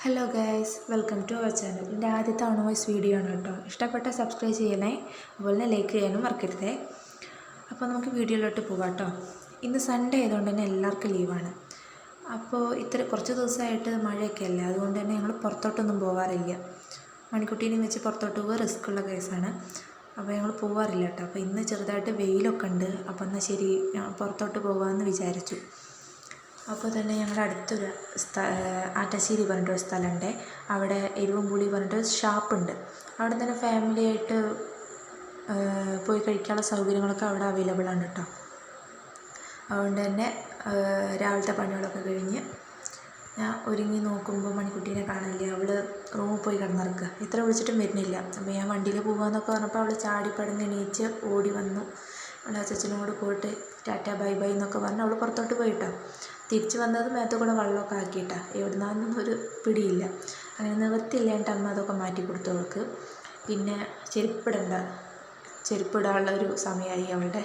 Hello guys, welcome to our channel. എൻ്റെ ആദ്യത്തെ ഓൺവോയ്സ് video ആണ് കേട്ടോ. ഇഷ്ടപ്പെട്ട സബ്സ്ക്രൈബ് ചെയ്യണേ, അതുപോലെ തന്നെ ലൈക്ക് ചെയ്യാനും മറക്കരുതേ. അപ്പോൾ നമുക്ക് വീഡിയോയിലോട്ട് പോകാം കേട്ടോ. ഇന്ന് സൺഡേ ആയതുകൊണ്ട് തന്നെ എല്ലാവർക്കും ലീവാണ്. അപ്പോൾ കുറച്ച് ദിവസമായിട്ട് മഴയൊക്കെ അല്ലേ, അതുകൊണ്ട് തന്നെ ഞങ്ങൾ പുറത്തോട്ടൊന്നും പോകാറില്ല. മണിക്കുട്ടീനെയും വെച്ച് പുറത്തോട്ട് പോകുക റിസ്ക്കുള്ള കേസാണ്. അപ്പോൾ ഞങ്ങൾ പോകാറില്ല കേട്ടോ. അപ്പോൾ ഇന്ന് ചെറുതായിട്ട് വെയിലൊക്കെ ഉണ്ട്. അപ്പോൾ എന്നാൽ ശരി, പുറത്തോട്ട് പോകാമെന്ന് വിചാരിച്ചു. അപ്പോൾ തന്നെ ഞങ്ങളുടെ അടുത്തൊരു ആറ്റശ്ശേരി പറഞ്ഞിട്ടൊരു സ്ഥലമുണ്ട്. അവിടെ എരിവും പുളി പറഞ്ഞിട്ടൊരു ഷാപ്പുണ്ട്. അവിടെ തന്നെ ഫാമിലിയായിട്ട് പോയി കഴിക്കാനുള്ള സൗകര്യങ്ങളൊക്കെ അവിടെ അവൈലബിൾ ആണ് കേട്ടോ. അതുകൊണ്ട് തന്നെ രാവിലത്തെ പണികളൊക്കെ കഴിഞ്ഞ് ഞാൻ ഒരുങ്ങി നോക്കുമ്പോൾ മണിക്കുട്ടീനെ കാണില്ല. അവൾ റൂമിൽ പോയി കിടന്നിറക്കുക. എത്ര വിളിച്ചിട്ടും വരുന്നില്ല. അപ്പോൾ ഞാൻ വണ്ടിയിൽ പോകാമെന്നൊക്കെ പറഞ്ഞപ്പോൾ അവൾ ചാടിപ്പടന്ന് എണീച്ച് ഓടി വന്നു. അവൾ അച്ഛനോട് പോയിട്ട് ടാറ്റ ബൈ ബൈ എന്നൊക്കെ പറഞ്ഞ് അവൾ പുറത്തോട്ട് പോയിട്ടോ. തിരിച്ച് വന്നത് മേത്ത് കൂടെ വെള്ളമൊക്കെ ആക്കിയിട്ടാണ്. എവിടുന്നാന്നും ഒരു പിടിയില്ല. അങ്ങനെ നിവൃത്തിയില്ലാണ്ട് അമ്മ അതൊക്കെ മാറ്റി കൊടുത്തു അവൾക്ക്. പിന്നെ ചെരുപ്പിടാനുള്ള ഒരു സമയമായി അവളുടെ.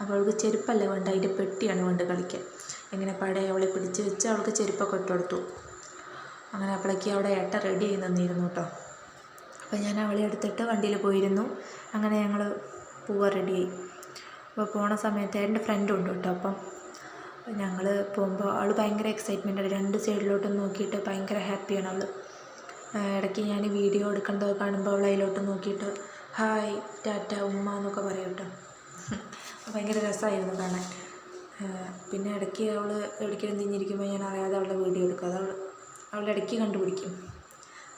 അപ്പോൾ അവൾക്ക് ചെരുപ്പല്ല വേണ്ട, അതിൻ്റെ പെട്ടിയാണ് വേണ്ട കളിക്കാൻ. ഇങ്ങനെ പഴയ അവളെ പിടിച്ച് വെച്ച് അവൾക്ക് ചെരുപ്പൊക്കെ ഇട്ട് കൊടുത്തു. അങ്ങനെ അപ്പോഴേക്ക് അവിടെ ഏട്ട റെഡി ആയി നിന്നിരുന്നു കേട്ടോ. അപ്പോൾ ഞാൻ അവളെ എടുത്തിട്ട് വണ്ടിയിൽ പോയിരുന്നു. അങ്ങനെ ഞങ്ങൾ പോവാൻ റെഡിയായി. അപ്പോൾ പോണ സമയത്ത് എൻ്റെ ഫ്രണ്ടും ഉണ്ട് കേട്ടോ. അപ്പം ഞങ്ങൾ പോകുമ്പോൾ അവൾ ഭയങ്കര എക്സൈറ്റ്മെൻറ്റാണ്. രണ്ട് സൈഡിലോട്ടും നോക്കിയിട്ട് ഭയങ്കര ഹാപ്പിയാണ് അവൾ. ഇടയ്ക്ക് ഞാൻ വീഡിയോ എടുക്കേണ്ടത് കാണുമ്പോൾ അവൾ അതിലോട്ട് നോക്കിയിട്ട് ഹായ് ടാറ്റ ഉമ്മ എന്നൊക്കെ പറയും കേട്ടോ. ഭയങ്കര രസമായിരുന്നു കാണാൻ. പിന്നെ ഇടയ്ക്ക് അവൾ എവിടേക്കും തിരിഞ്ഞിരിക്കുമ്പോൾ ഞാൻ അറിയാതെ അവളുടെ വീഡിയോ എടുക്കും. അത് അവളുടെ ഇടയ്ക്ക് കണ്ടുപിടിക്കും.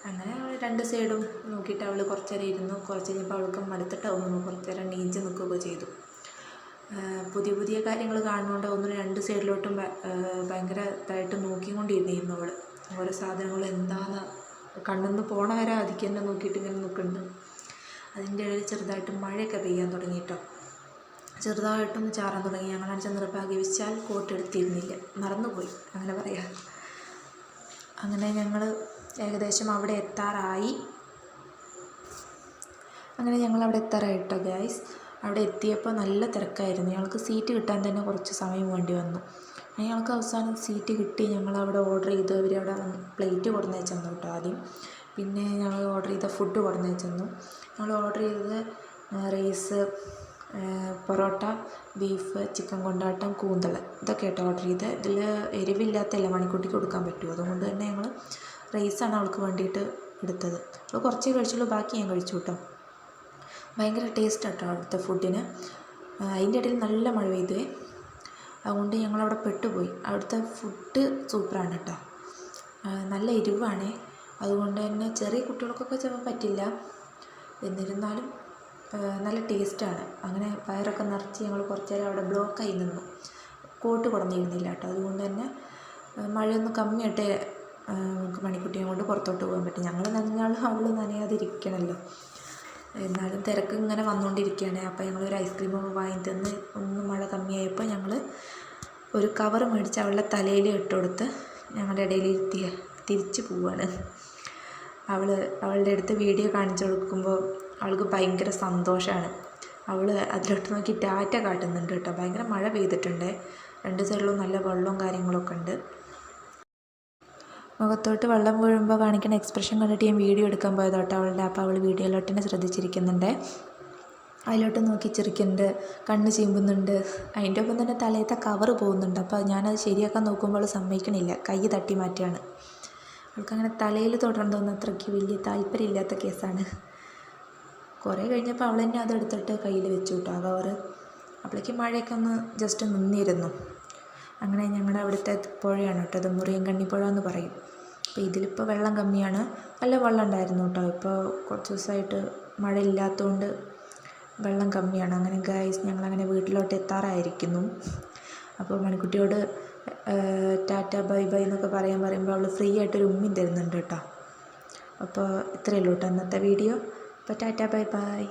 അങ്ങനെ അവൾ രണ്ട് സൈഡും നോക്കിയിട്ട് അവൾ കുറച്ച് നേരം ഇരുന്നു. കുറച്ച് കഴിഞ്ഞപ്പോൾ അവൾക്ക് മടുത്തിട്ടാവുന്നു. കുറച്ച് നേരം നീച്ച് നിൽക്കുകയൊക്കെ ചെയ്തു. പുതിയ കാര്യങ്ങൾ കാണുന്നതുകൊണ്ട് ഒന്നും രണ്ട് സൈഡിലോട്ടും ഭയങ്കര ഇതായിട്ട് നോക്കിക്കൊണ്ടിരുന്നിരുന്നു അവൾ. ഓരോ സാധനങ്ങൾ എന്താണെന്ന് കണ്ണിൽ നിന്ന് പോണ വരെ അതിക്ക് തന്നെ നോക്കിയിട്ട് ഇങ്ങനെ നിൽക്കുന്നുണ്ട്. അതിൻ്റെ ഇടയിൽ ചെറുതായിട്ട് മഴയൊക്കെ പെയ്യാൻ തുടങ്ങി കേട്ടോ. ചെറുതായിട്ടൊന്ന് ചാറാൻ തുടങ്ങി. ഞങ്ങളാണ് ചെന്നപ്പോൾ ആഗ്രഹിച്ചാൽ കോട്ടെടുത്തിരുന്നില്ല, മറന്നുപോയി അങ്ങനെ പറയാം. അങ്ങനെ ഞങ്ങൾ ഏകദേശം അവിടെ എത്താറായി. കേട്ടോ ഗൈസ്. അവിടെ എത്തിയപ്പോൾ നല്ല തിരക്കായിരുന്നു. ഞങ്ങൾക്ക് സീറ്റ് കിട്ടാൻ തന്നെ കുറച്ച് സമയം വേണ്ടി വന്നു. ഞങ്ങൾക്ക് അവസാനം സീറ്റ് കിട്ടി. ഞങ്ങളവിടെ ഓർഡർ ചെയ്ത് അവരവിടെ പ്ലേറ്റ് കൊടുന്ന് വെച്ചെന്നു കേട്ടോ ആദ്യം. പിന്നെ ഞങ്ങൾ ഓർഡർ ചെയ്ത ഫുഡ് കൊടുന്ന് വെച്ചെന്നു. ഞങ്ങൾ ഓർഡർ ചെയ്തത് റൈസ്, പൊറോട്ട, ബീഫ്, ചിക്കൻ കൊണ്ടാട്ടം, കൂന്തൾ ഇതൊക്കെ കേട്ടോ ഓർഡർ ചെയ്ത്. ഇതിൽ എരിവില്ലാത്തല്ല മണിക്കുട്ടിക്ക് കൊടുക്കാൻ പറ്റുമോ, അതുകൊണ്ട് തന്നെ ഞങ്ങൾ റൈസാണ് അവൾക്ക് വേണ്ടിയിട്ട് എടുത്തത്. അപ്പോൾ കുറച്ചേ കഴിച്ചുള്ളൂ, ബാക്കി ഞാൻ കഴിച്ചു കേട്ടോ. ഭയങ്കര ടേസ്റ്റ് കേട്ടോ അവിടുത്തെ ഫുഡിന്. അതിൻ്റെ ഇടയിൽ നല്ല മഴ പെയ്തു. അതുകൊണ്ട് ഞങ്ങളവിടെ പെട്ടുപോയി. അവിടുത്തെ ഫുഡ് സൂപ്പറാണ് കേട്ടോ. നല്ല എരിവാണ്. അതുകൊണ്ട് തന്നെ ചെറിയ കുട്ടികൾക്കൊക്കെ ചിലപ്പോൾ പറ്റില്ല. എന്നിരുന്നാലും നല്ല ടേസ്റ്റാണ്. അങ്ങനെ വയറൊക്കെ നിറച്ച് ഞങ്ങൾ കുറച്ച് നേരം അവിടെ ബ്ലോക്കായി നിന്നു. കോട്ട് കൊടുന്നിരുന്നില്ല കേട്ടോ. അതുകൊണ്ട് തന്നെ മഴയൊന്ന് കമ്മിയായിട്ടേ നമുക്ക് മണിക്കുട്ടിയെ കൊണ്ട് പുറത്തോട്ട് പോകാൻ പറ്റും. ഞങ്ങൾ നനഞ്ഞാലും അവൾ നനയാതിരിക്കണമല്ലോ. എന്നാലും തിരക്ക് ഇങ്ങനെ വന്നുകൊണ്ടിരിക്കുകയാണ്. അപ്പോൾ ഞങ്ങളൊരു ഐസ്ക്രീമൊക്കെ വാങ്ങി തന്ന് ഒന്ന് മഴ കമ്മിയായപ്പോൾ ഞങ്ങൾ ഒരു കവർ മേടിച്ച് അവളുടെ തലയിൽ ഇട്ട് കൊടുത്ത് ഞങ്ങളുടെ ഇടയിൽ തിരിച്ച് പോവുകയാണ്. അവളുടെ അടുത്ത് വീഡിയോ കാണിച്ചു കൊടുക്കുമ്പോൾ അവൾക്ക് ഭയങ്കര സന്തോഷമാണ്. അവൾ അതിലോട്ട് നോക്കി ടാറ്റ കാട്ടുന്നുണ്ട് കേട്ടോ. ഭയങ്കര മഴ പെയ്തിട്ടുണ്ട്. രണ്ട് സൈഡിലും നല്ല വെള്ളവും കാര്യങ്ങളൊക്കെ ഉണ്ട്. മുഖത്തോട്ട് വെള്ളം വീഴുമ്പോൾ കാണിക്കുന്ന എക്സ്പ്രഷൻ കണ്ടിട്ട് ഞാൻ വീഡിയോ എടുക്കാൻ പോയതോട്ടോ അവളുടെ. അപ്പോൾ അവൾ വീഡിയോയിലോട്ട് തന്നെ ശ്രദ്ധിച്ചിരിക്കുന്നുണ്ട്. അതിലോട്ട് നോക്കി ചിരിക്കുന്നുണ്ട്, കണ്ണ് ചീമ്പുന്നുണ്ട്. അതിൻ്റെ ഒപ്പം തന്നെ തലയത്തെ കവറ് പോകുന്നുണ്ട്. അപ്പോൾ ഞാനത് ശരിയാക്കാൻ നോക്കുമ്പോൾ അവൾ സമ്മതിക്കണില്ല, കൈ തട്ടി മാറ്റുകയാണ്. അവൾക്കങ്ങനെ തലയിൽ തൊടണമെന്ന് അത്രയ്ക്ക് വലിയ താല്പര്യമില്ലാത്ത കേസാണ്. കുറേ കഴിഞ്ഞപ്പോൾ അവൾ തന്നെ അതെടുത്തിട്ട് കയ്യിൽ വെച്ചു കേട്ടോ ആ കവറ്. അപ്പോഴേക്ക് മഴയൊക്കെ ഒന്ന് ജസ്റ്റ് നിന്നിരുന്നു. അങ്ങനെ ഞങ്ങളുടെ അവിടുത്തെ പുഴയാണ് കേട്ടോ, അത് മുറിയൻകണ്ണി പുഴ എന്ന് പറയും. അപ്പോൾ ഇതിലിപ്പോൾ വെള്ളം കമ്മിയാണ്. നല്ല വെള്ളം ഉണ്ടായിരുന്നു കേട്ടോ. ഇപ്പോൾ കുറച്ച് ദിവസമായിട്ട് മഴ ഇല്ലാത്തതുകൊണ്ട് വെള്ളം കമ്മിയാണ്. അങ്ങനെ ഗൈസ് ഞങ്ങളങ്ങനെ വീട്ടിലോട്ട് എത്താറായിരിക്കുന്നു. അപ്പോൾ മണിക്കുട്ടിയോട് ടാറ്റ ബൈ ബൈ എന്നൊക്കെ പറയുമ്പോൾ അവൾ ഫ്രീ ആയിട്ടൊരു ഉമ്മയും തരുന്നുണ്ട് കേട്ടോ. അപ്പോൾ ഇത്രയേ ഉള്ളൂ കേട്ടോ ഇന്നത്തെ വീഡിയോ. അപ്പോൾ ടാറ്റ ബൈ ബൈ.